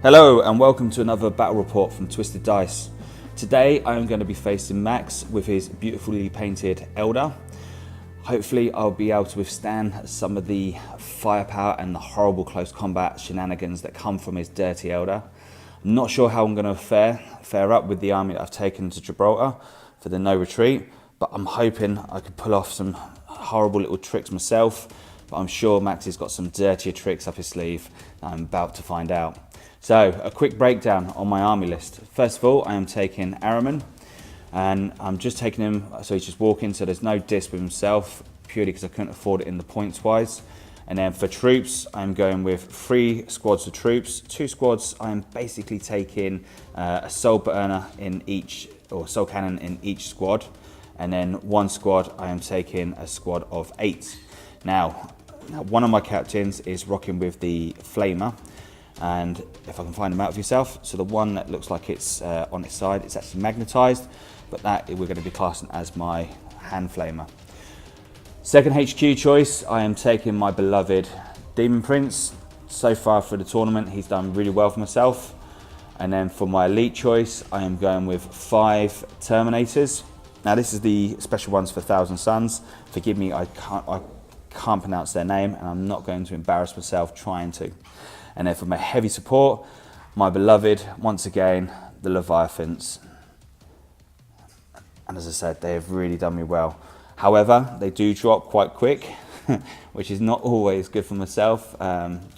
Hello and welcome to another battle report from Twisted Dice. Today I am going to be facing Max with his beautifully painted Elder. Hopefully I'll be able to withstand some of the firepower and the horrible close combat shenanigans that come from his dirty Elder. I'm not sure how I'm going to fare up with the army that I've taken to Gibraltar for the no retreat, but I'm hoping I could pull off some horrible little tricks myself, but I'm sure Max has got some dirtier tricks up his sleeve that I'm about to find out. So, a quick breakdown on my army list. First of all, I am taking Araman, and I'm just taking him so he's just walking, so there's no disc with himself, purely because I couldn't afford it in the points wise. And then for troops, I'm going with 3 squads of troops. 2 squads, I'm basically taking a soul burner in each, or soul cannon in each squad. And then 1 squad, I am taking a squad of 8. Now, one of my captains is rocking with the Flamer. And if I can find them out for yourself, so the one that looks like it's on its side, it's actually magnetized, but that we're going to be classing as my hand flamer. Second HQ choice, I am taking my beloved Demon Prince. So far for the tournament, he's done really well for myself. And then for my elite choice, I am going with 5 Terminators. Now this is the special ones for Thousand Suns. Forgive me, I can't pronounce their name, and I'm not going to embarrass myself trying to. And then for my heavy support, my beloved, once again, the Leviathans. And as I said, they have really done me well. However, they do drop quite quick, which is not always good for myself,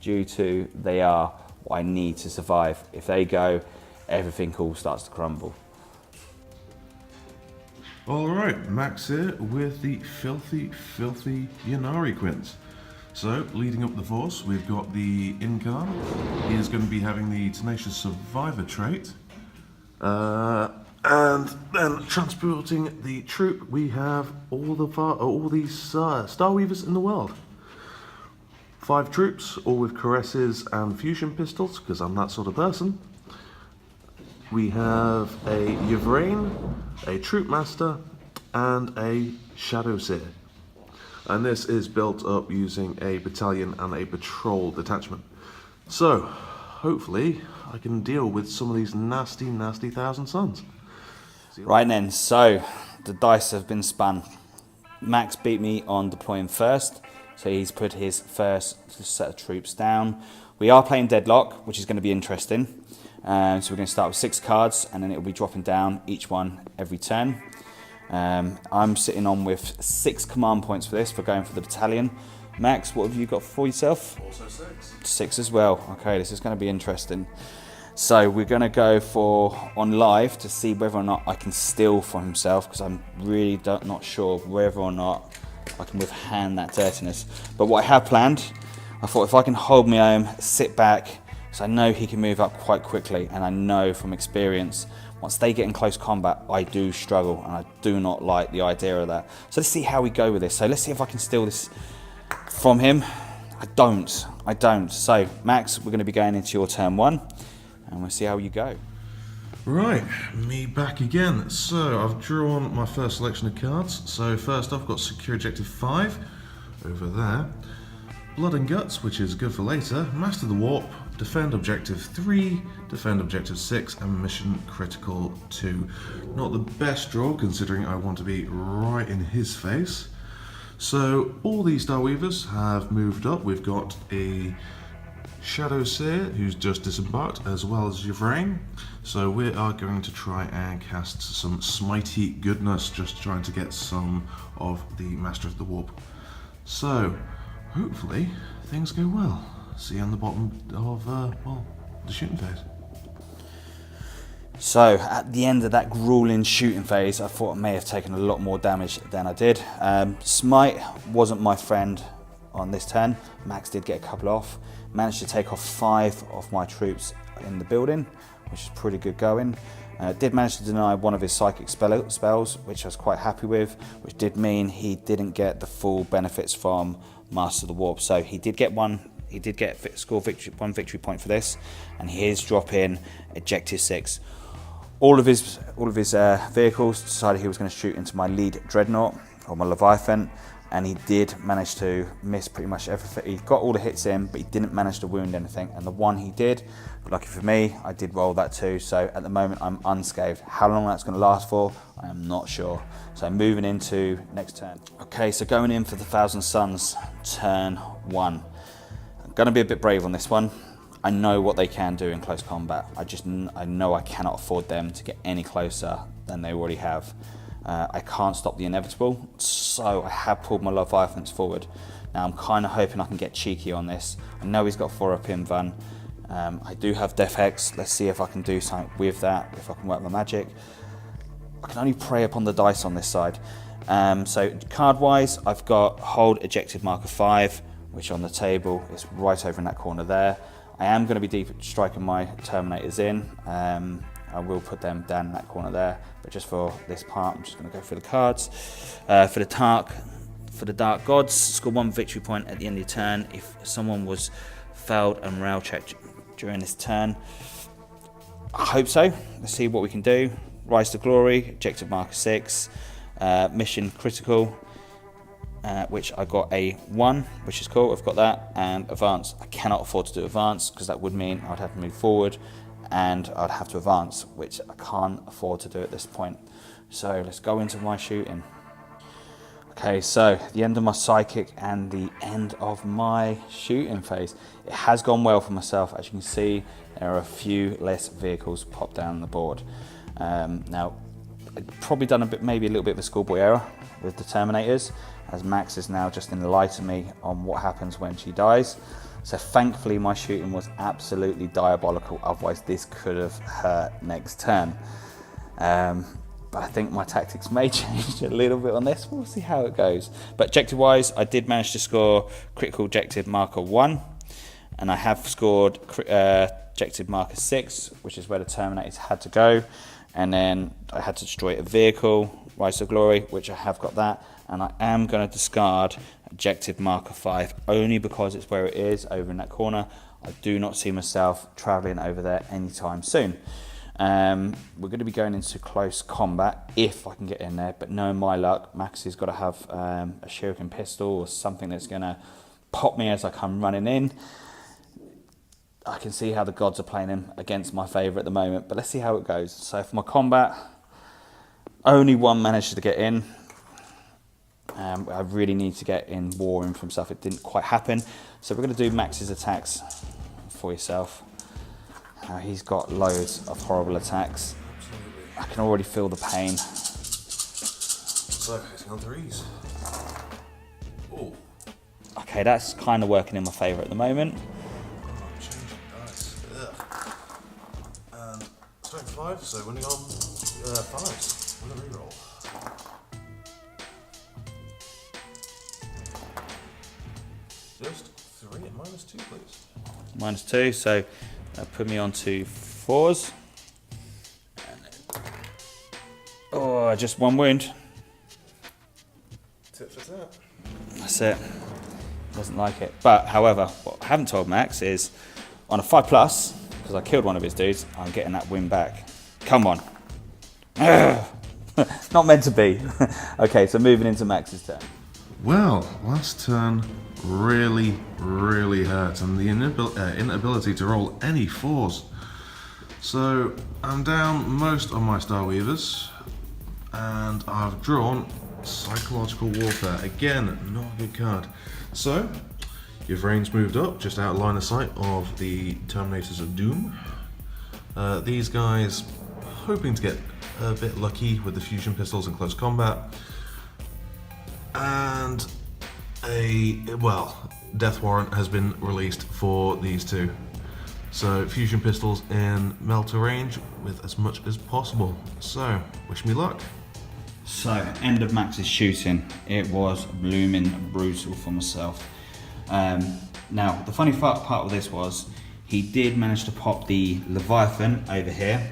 due to they are what I need to survive. If they go, everything all starts to crumble. Alright, Max here with the filthy Harlequins. So, leading up the force, we've got the Incarn. He is going to be having the Tenacious Survivor trait. And then transporting the troop, we have all these Star Weavers in the world. 5 troops, all with caresses and fusion pistols, because I'm that sort of person. We have a Yvrain, a Troop Master, and a Shadow Seer. And this is built up using a battalion and a patrol detachment. So, hopefully, I can deal with some of these nasty Thousand Suns. Right then, so the dice have been spun. Max beat me on deploying first, so he's put his first set of troops down. We are playing Deadlock, which is going to be interesting. So we're going to start with 6 cards, and then it will be dropping down each one every turn. I'm sitting on with 6 command points for this, for going for the battalion. Max, what have you got for yourself? Also 6. 6 as well. Okay, this is going to be interesting. So we're going to go for on live to see whether or not I can steal from himself, because I'm really not sure whether or not I can withstand that dirtiness. But what I have planned, I thought if I can hold my own, sit back, because I know he can move up quite quickly, and I know from experience, once they get in close combat, I do struggle, and I do not like the idea of that. So let's see how we go with this. So let's see if I can steal this from him. I don't. So Max, we're going to be going into your turn 1, and we'll see how you go. Right, me back again. So I've drawn my first selection of cards. So first off, I've got Secure Objective 5 over there. Blood and Guts, which is good for later. Master the Warp, Defend Objective 3, Defend Objective 6, and Mission Critical 2. Not the best draw, considering I want to be right in his face. So all these Star Weavers have moved up. We've got a Shadow Seer, who's just disembarked, as well as Yvrain. So we are going to try and cast some smitey goodness, just trying to get some of the Master of the Warp. So, hopefully, things go well. See you on the bottom of, the shooting phase. So, at the end of that grueling shooting phase, I thought I may have taken a lot more damage than I did. Smite wasn't my friend on this turn. Max did get a couple off. Managed to take off 5 of my troops in the building, which is pretty good going. Did manage to deny one of his psychic spells, which I was quite happy with, which did mean he didn't get the full benefits from Master of the Warp. So he did get one. He did score one victory point for this, and he is dropping Objective 6. All of his vehicles decided he was going to shoot into my lead Dreadnought, or my Leviathan, and he did manage to miss pretty much everything. He got all the hits in, but he didn't manage to wound anything, and the one he did, lucky for me, I did roll that too, so at the moment I'm unscathed. How long that's going to last for, I am not sure. So moving into next turn. Okay, so going in for the Thousand Suns, turn 1. I'm going to be a bit brave on this one. I know what they can do in close combat. I know I cannot afford them to get any closer than they already have. I can't stop the inevitable, so I have pulled my Leviathans forward. Now I'm kind of hoping I can get cheeky on this. I know he's got 4 up in Van. I do have Death Hex. Let's see if I can do something with that, if I can work my magic. I can only prey upon the dice on this side. So card-wise, I've got Hold Ejected Marker 5, which on the table is right over in that corner there. I am going to be deep striking my Terminators in. I will put them down in that corner there, but just for this part, I'm just going to go through the cards. For the Dark Gods, score 1 victory point at the end of your turn if someone was failed and rail checked during this turn. I hope so. Let's see what we can do. Rise to Glory, Objective Marker 6, Mission Critical, which I got a 1, which is cool, I've got that, and Advance. I cannot afford to do Advance, because that would mean I'd have to move forward, and I'd have to advance, which I can't afford to do at this point. So let's go into my shooting. Okay, so the end of my psychic and the end of my shooting phase. It has gone well for myself. As you can see, there are a few less vehicles popped down the board. Now, I've probably done maybe a little bit of a schoolboy error with the Terminators, as Max has now just enlightened me on what happens when she dies. So thankfully my shooting was absolutely diabolical, otherwise this could have hurt next turn. But I think my tactics may change a little bit on this. We'll see how it goes. But objective wise, I did manage to score critical objective marker 1, and I have scored objective marker 6, which is where the Terminators had to go. And then I had to destroy a vehicle, Rise to Glory, which I have got that. And I am going to discard objective marker 5 only because it's where it is, over in that corner. I do not see myself travelling over there anytime soon. We're going to be going into close combat if I can get in there, but knowing my luck, Max has got to have a shuriken pistol or something that's going to pop me as I come running in. I can see how the gods are playing him against my favour at the moment, but let's see how it goes. So for my combat, only 1 managed to get in. I really need to get in warring from stuff. It didn't quite happen. So we're going to do Max's attacks for yourself. He's got loads of horrible attacks. I can already feel the pain. So, hitting on 3s. Oh. Okay, that's kind of working in my favour at the moment. Changing dice. And strength 5, so winning on 5s. With a reroll. Just 3 at -2, please. -2, so that put me on to 4s. Oh, just 1 wound. Tit for tat. That's it. Doesn't like it. But, however, what I haven't told Max is on a 5+, because I killed one of his dudes, I'm getting that win back. Come on. Not meant to be. Okay, so moving into Max's turn. Well, last turn really hurt, and the inability to roll any 4s. So I'm down most of my Star Weavers, and I've drawn Psychological Warfare. Again, not a good card. So you've range moved up, just out of line of sight of the Terminators of Doom. These guys hoping to get a bit lucky with the fusion pistols in close combat. And death warrant has been released for these two. So fusion pistols in melter range with as much as possible. So wish me luck. So end of Max's shooting. It was blooming brutal for myself. Now the funny part of this was he did manage to pop the Leviathan over here.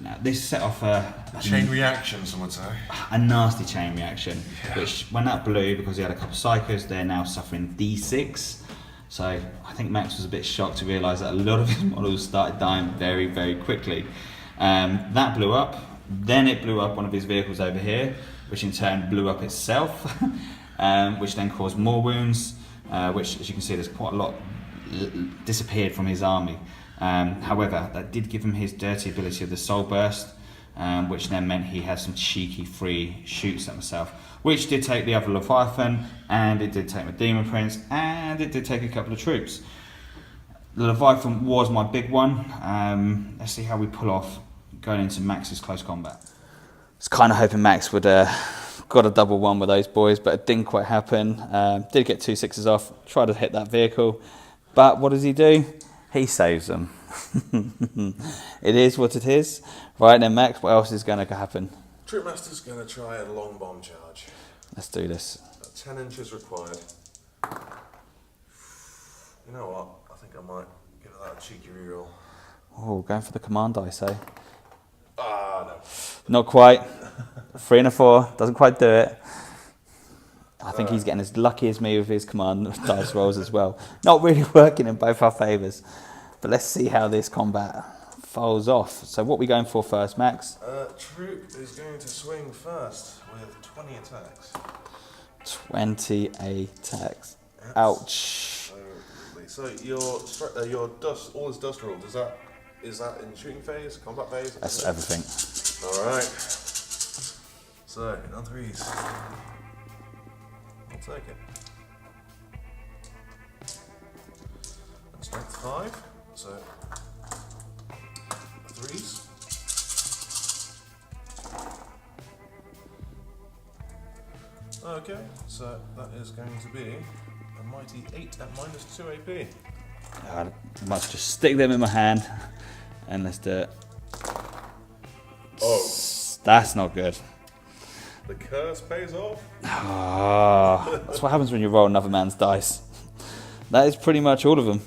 Now this set off a chain reaction, some would say. A nasty chain reaction, yeah. Which when that blew, because he had a couple of psychos, they're now suffering D6. So I think Max was a bit shocked to realise that a lot of his models started dying very quickly. That blew up, then it blew up one of his vehicles over here, which in turn blew up itself. which then caused more wounds, which, as you can see, there's quite a lot disappeared from his army. However, that did give him his dirty ability of the Soul Burst, which then meant he had some cheeky free shoots at himself, which did take the other Leviathan, and it did take my Demon Prince, and it did take a couple of troops. The Leviathan was my big one. Let's see how we pull off going into Max's close combat. I was kind of hoping Max would got a double one with those boys, but it didn't quite happen. Did get 2 6s off, tried to hit that vehicle, but what does he do? He saves them. It is what it is. Right then, Max, what else is going to happen? Troopmaster's going to try a long bomb charge. Let's do this. 10 inches required. You know what? I think I might give that a cheeky reroll. Oh, going for the command dice, eh? Ah, no. Not quite. 3 and a 4, doesn't quite do it. I think he's getting as lucky as me with his command dice rolls as well. Not really working in both our favours. But let's see how this combat falls off. So what are we going for first, Max? Troop is going to swing first with 20 attacks. 20 attacks. Ouch. So your dust, all this dust roll, is that in shooting phase, combat phase? That's everything. Alright. So, on 3s. I'll take it. And strength 5, so 3s. Okay, so that is going to be a mighty 8 at minus 2 AP. I must just stick them in my hand and let's do it. Oh. That's not good. The curse pays off. That's what happens when you roll another man's dice. That is pretty much all of them.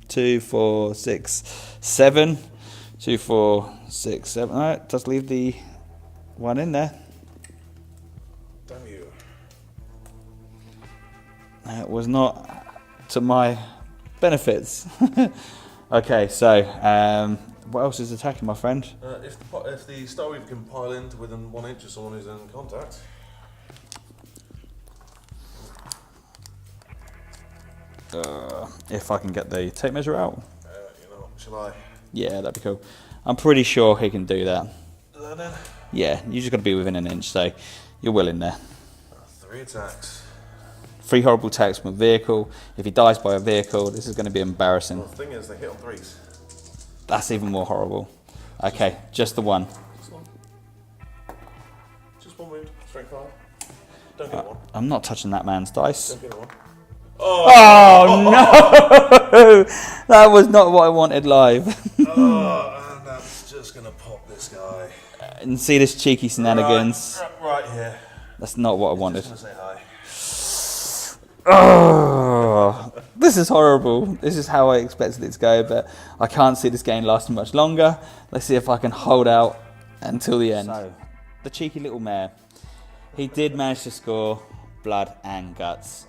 2, 4, 6, 7. 2, 4, 6, 7. Alright, just leave the one in there. Damn you. That was not to my benefits. Okay, so what else is attacking, my friend? If the Starweaver can pile in to within 1 inch of someone who's in contact. If I can get the tape measure out. You know, shall I? Yeah, that'd be cool. I'm pretty sure he can do that. Is that in? Yeah, you just got to be within 1 inch, so you're well in there. 3 attacks. 3 horrible attacks from a vehicle. If he dies by a vehicle, this is going to be embarrassing. Well, the thing is, they hit on 3s. That's even more horrible. Okay, just the one. Just 1 wound, strength 5. Don't get 1. I'm not touching that man's dice. Don't get 1. Oh no! That was not what I wanted live. Oh, and that's just gonna pop this guy. And see this cheeky shenanigans. Right here. That's not what I wanted. Just gonna say hi. Oh, this is horrible. This is how I expected it to go, but I can't see this game lasting much longer. Let's see if I can hold out until the end. So, the cheeky little mare. He did manage to score blood and guts.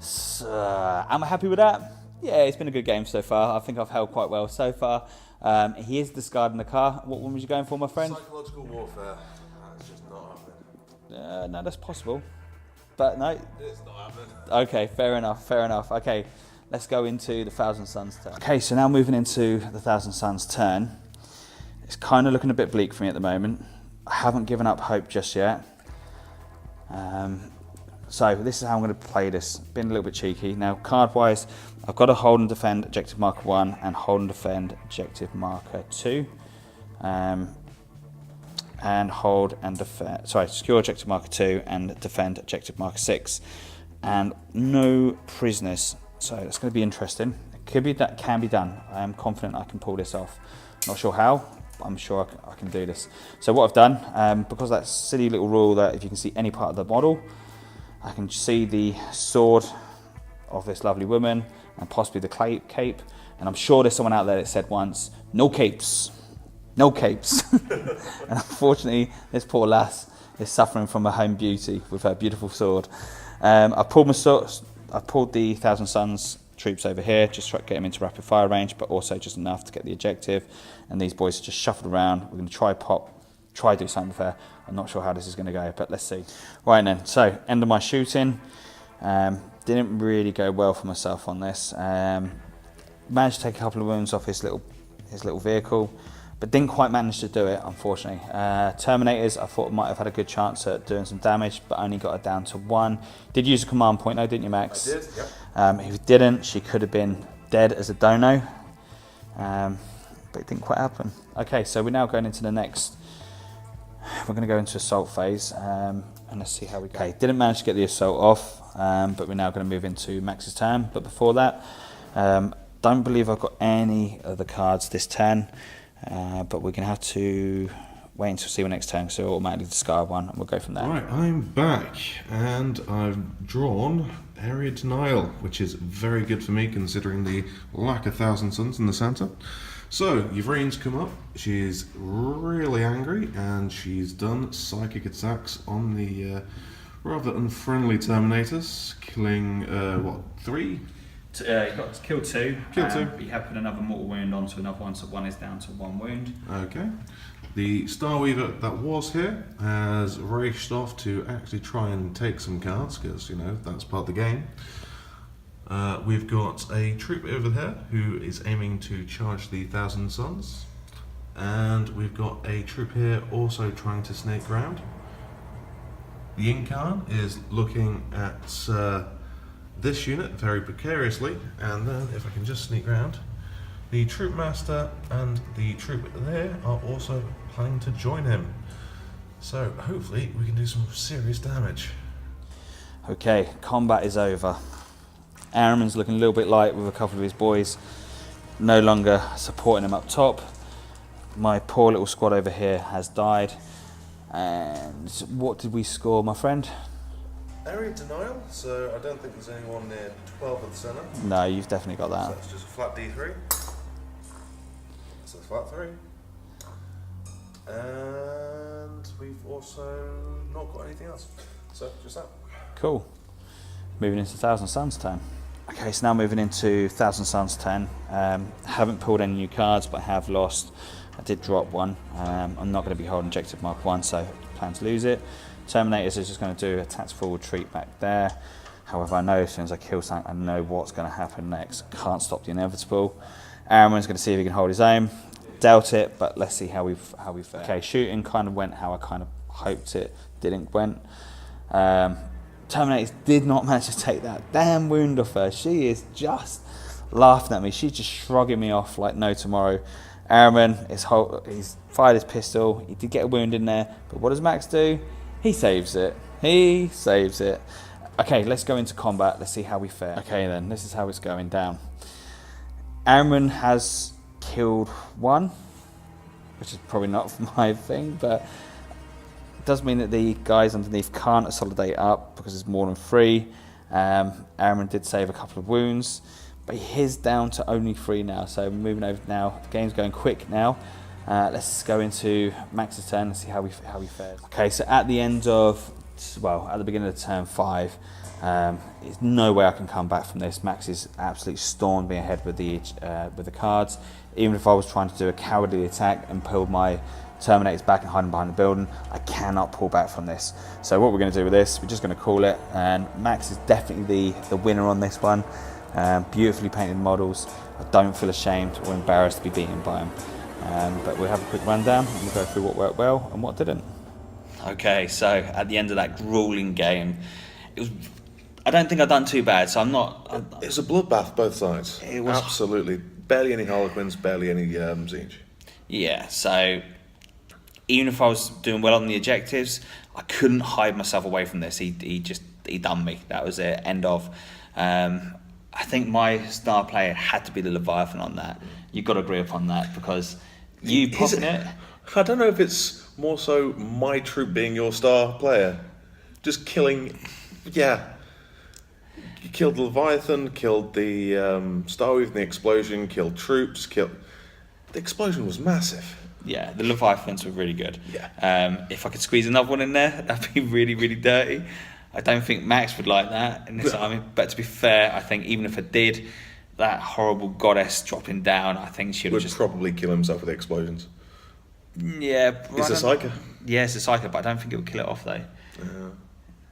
So, am I happy with that? Yeah, it's been a good game so far. I think I've held quite well so far. He is discarding the car. What one was you going for, my friend? Psychological warfare. That's just not happening. No, that's possible. But no. It's not happening. Okay, fair enough, fair enough. Okay, let's go into the Thousand Suns turn. Okay, so now moving into the Thousand Suns turn. It's kind of looking a bit bleak for me at the moment. I haven't given up hope just yet. So this is how I'm going to play this. Been a little bit cheeky. Now, card-wise, I've got to hold and defend objective marker 1 and hold and defend objective marker 2. And hold and defend, secure objective marker 2 and defend objective marker 6. And no prisoners. So that's going to be interesting. It could be that can be done. I am confident I can pull this off. Not sure how, but I'm sure I can do this. So what I've done, because that silly little rule that if you can see any part of the model, I can see the sword of this lovely woman and possibly the cape. And I'm sure there's someone out there that said once, no capes. No capes. And unfortunately, this poor lass is suffering from her home beauty with her beautiful sword. I've pulled the Thousand Suns troops over here, just try to get them into rapid fire range, but also just enough to get the objective. And these boys are just shuffled around. We're going to try pop try to do something fair. I'm not sure how this is going to go, but let's see. Right then, so end of my shooting. Didn't really go well for myself on this. Managed to take a couple of wounds off his little vehicle, but didn't quite manage to do it, unfortunately. Terminators, I thought might have had a good chance at doing some damage, but only got her down to 1. Did use a command point though, didn't you, Max? I did, yep. If you didn't, she could have been dead as a dono, but it didn't quite happen. Okay, so we're now going into the next. We're going to go into assault phase, and let's see how we go. Okay, didn't manage to get the assault off, but we're now going to move into Max's turn. But before that, don't believe I've got any of the cards this turn, but we're going to have to wait until see my next turn, so we'll automatically discard one, and we'll go from there. Right, I'm back, and I've drawn Area Denial, which is very good for me considering the lack of Thousand Suns in the centre. So, Yvrine's come up, she's really angry, and she's done psychic attacks on the rather unfriendly Terminators, killing, what, 3? You got to kill 2. Kill 2. You have put another mortal wound onto another one, so one is down to 1 wound. Okay. The Starweaver that was here has raced off to actually try and take some cards, because, you know, that's part of the game. We've got a troop over there who is aiming to charge the Thousand Suns, and we've got a troop here also trying to snake round. The Incarn is looking at this unit very precariously, and then if I can just sneak round, the troop master and the troop there are also planning to join him. So hopefully we can do some serious damage. Okay, combat is over. Ahriman's looking a little bit light with a couple of his boys no longer supporting him up top. My poor little squad over here has died. And what did we score, my friend? Area Denial, so I don't think there's anyone near 12 at the centre. No, you've definitely got that. So that's just a flat D3. So flat 3. And we've also not got anything else. So just that. Cool. Moving into Thousand Suns turn. Okay, so now moving into Thousand Suns turn. Haven't pulled any new cards, but I have lost. I did drop one. I'm not going to be holding Objective Mark 1, so I plan to lose it. Terminators is just going to do a tactical retreat back there. However, I know as soon as I kill something, I know what's going to happen next. Can't stop the inevitable. Ahriman's going to see if he can hold his own. Dealt it, but let's see how we fare. Okay, shooting kind of went how I kind of hoped it didn't went. Terminators did not manage to take that damn wound off her. She is just laughing at me. She's just shrugging me off like no tomorrow. Ahriman, he's fired his pistol. He did get a wound in there, but what does Max do? He saves it. He saves it. Okay, let's go into combat. Let's see how we fare. Okay then, this is how it's going down. Ahriman has killed 1, which is probably not my thing, but it does mean that the guys underneath can't consolidate up because it's more than 3. Ahriman did save a couple of wounds, but he is down to only 3 now, so moving over now. The game's going quick now. Let's go into Max's turn and see how we fared. Okay, so at the end of, well, at the beginning of turn 5, there's no way I can come back from this. Max is absolutely stormed me ahead with the cards. Even if I was trying to do a cowardly attack and pull my Terminators back and hide them behind the building, I cannot pull back from this. So what we're going to do with this, we're just going to call it, and Max is definitely the winner on this one. Beautifully painted models. I don't feel ashamed or embarrassed to be beaten by him. But we'll have a quick rundown and we'll go through what worked well and what didn't. Okay, so at the end of that grueling game, I don't think I've done too bad, so I'm not... It was a bloodbath both sides. It was... Absolutely. Barely any Harlequins, barely any Zinj. Yeah, so even if I was doing well on the objectives, I couldn't hide myself away from this. He done me. That was it. End of. I think my star player had to be the Leviathan on that. You've got to agree upon that, because you popping it. I don't know if it's more so my troop being your star player. Just killing, yeah. You killed the Leviathan, killed the Starweaver in the explosion, killed troops, The explosion was massive. Yeah, the Leviathans were really good. Yeah. If I could squeeze another one in there, that'd be really, really dirty. I don't think Max would like that in this army, but to be fair, I think even if I did, that horrible goddess dropping down, I think she would just... probably kill himself with explosions. Yeah, It's a psyker. Yeah, it's a psyker, but I don't think it will kill it off though.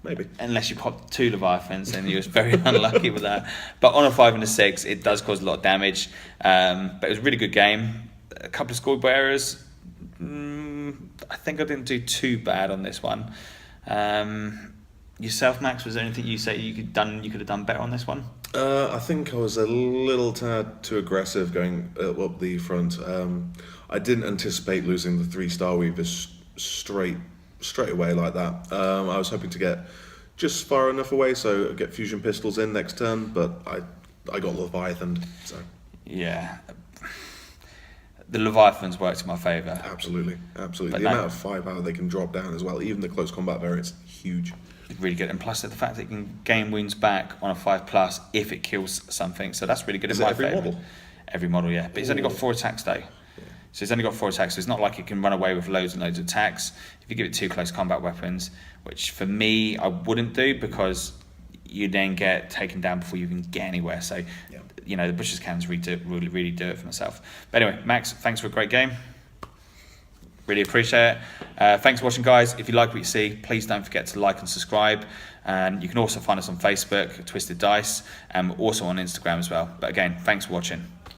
Maybe. Unless you pop 2 Leviathans, and you was very unlucky with that. But on a 5 and a 6, it does cause a lot of damage. But it was a really good game. A couple of scoreboard errors. I think I didn't do too bad on this one. Yourself, Max, was there anything you say you could have done better on this one? I think I was a little tad too aggressive going up the front. I didn't anticipate losing the 3-star weavers straight away like that. I was hoping to get just far enough away so I'd get fusion pistols in next turn, but I got Leviathan. So yeah, the Leviathans worked in my favour. Absolutely. But The amount of firepower they can drop down as well, even the close combat variant's huge. Really good, and plus the fact that it can gain wounds back on a 5+ if it kills something, so that's really good in my favour. Model? Every model, yeah. But it's only got 4 attacks though. So it's only got 4 attacks, so it's not like it can run away with loads and loads of attacks. If you give it 2 close combat weapons, which for me I wouldn't do because you then get taken down before you even get anywhere. So you know, the Butcher's Cannons really do it for myself. But anyway, Max, thanks for a great game. Really appreciate it. Thanks for watching, guys. If you like what you see, please don't forget to like and subscribe. And you can also find us on Facebook, Twisted Dice, and also on Instagram as well. But again, thanks for watching.